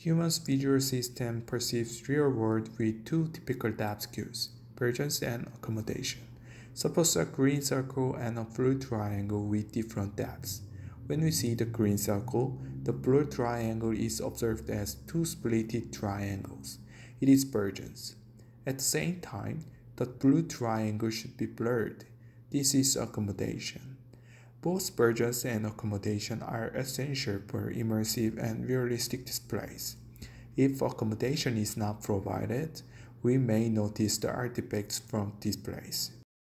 Humans' visual system perceives real world with two typical depth cues, presence and accommodation. Suppose a green circle and a blue triangle with different depths. When we see the green circle, the blue triangle is observed as two splitted triangles. It is presence. At the same time, the blue triangle should be blurred. This is accommodation. Both presence and accommodation are essential for immersive and realistic displays. If accommodation is not provided, we may notice the artifacts from displays.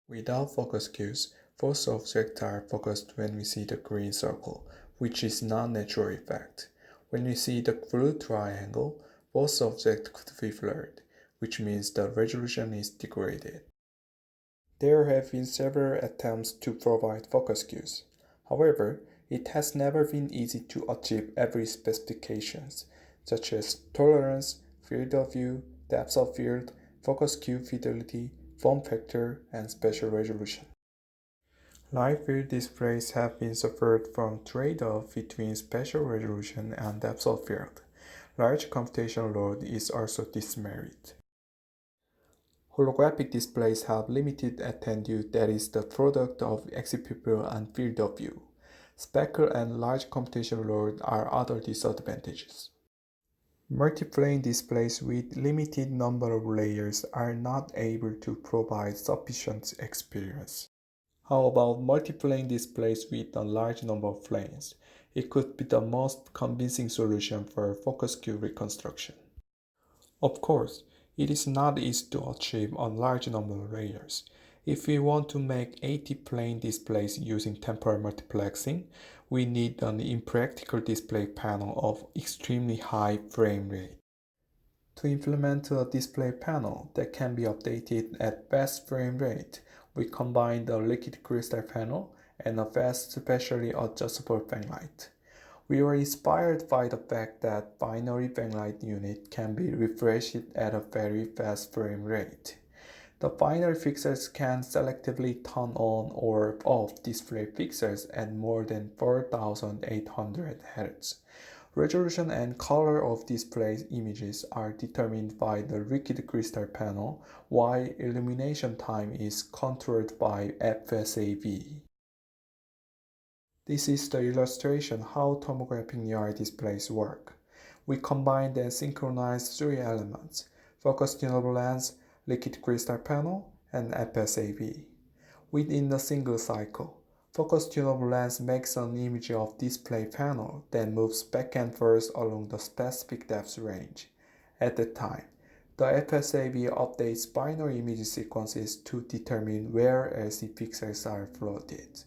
Without focus cues, both objects are focused when we see the green circle, which is not a natural effect. When we see the blue triangle, both objects could be blurred, which means the resolution is degraded. There have been several attempts to provide focus cues. However, it has never been easy to achieve every specifications, such as tolerance, field of view, depth of field, focus cue fidelity, form factor, and spatial resolution. Live field displays have been suffered from trade-off between spatial resolution and depth of field. Large computational load is also dismerit. Holographic displays have limited attenuation that is the product of executable and field of view. Speckle and large computational load are other disadvantages. Multiplane displays with limited number of layers are not able to provide sufficient experience. How about multiplane displays with a large number of planes? It could be the most convincing solution for focus cue reconstruction. Of course, it is not easy to achieve a large number of layers. If we want to make 80 plane displays using temporal multiplexing, we need an impractical display panel of extremely high frame rate. To implement a display panel that can be updated at fast frame rate, we combine the liquid crystal panel and a fast spatially adjustable backlight. We were inspired by the fact that binary backlight unit can be refreshed at a very fast frame rate. The binary fixers can selectively turn on or off display fixers at more than 4800 Hz. Resolution and color of display images are determined by the liquid crystal panel, while illumination time is controlled by FSAV. This is the illustration how tomographic near-eye displays work. We combine and synchronize three elements: focus tunable lens, liquid crystal panel, and FSAV. Within a single cycle, focus tunable lens makes an image of display panel, then moves back and forth along the specific depth range. At that time, the FSAV updates binary image sequences to determine where LC pixels are floated.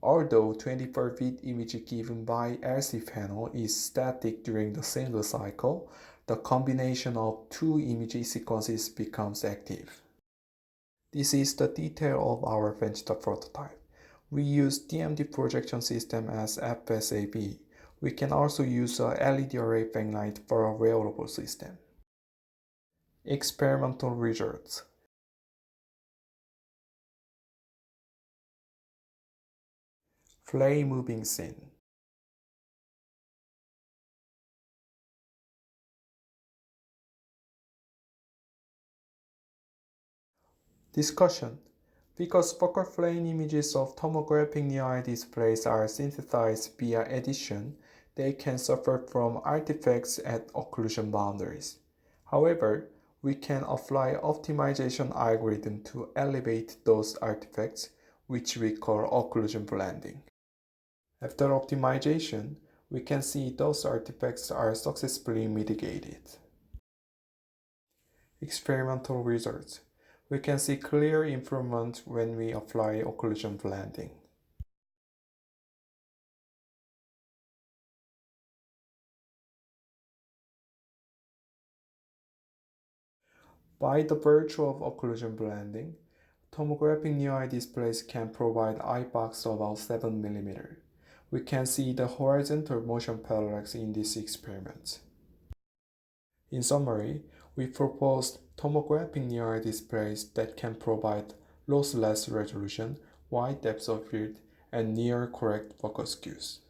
Although 24-bit image given by LC panel is static during the single cycle, the combination of two image sequences becomes active. This is the detail of our Vegeta prototype. We use DMD projection system as FSAV. We can also use a LED array backlight for a wearable system. Experimental results. Play moving scene. Discussion. Because focal plane images of tomographic near-eye displays are synthesized via addition, they can suffer from artifacts at occlusion boundaries. However, we can apply optimization algorithm to elevate those artifacts, which we call occlusion blending. After optimization, we can see those artifacts are successfully mitigated. Experimental results. We can see clear improvement when we apply occlusion blending. By the virtue of occlusion blending, tomographic near-eye displays can provide eye box about 7 mm. We can see the horizontal motion parallax in this experiment. In summary, we proposed tomographic near-eye displays that can provide lossless resolution, wide depth of field, and near correct focus cues.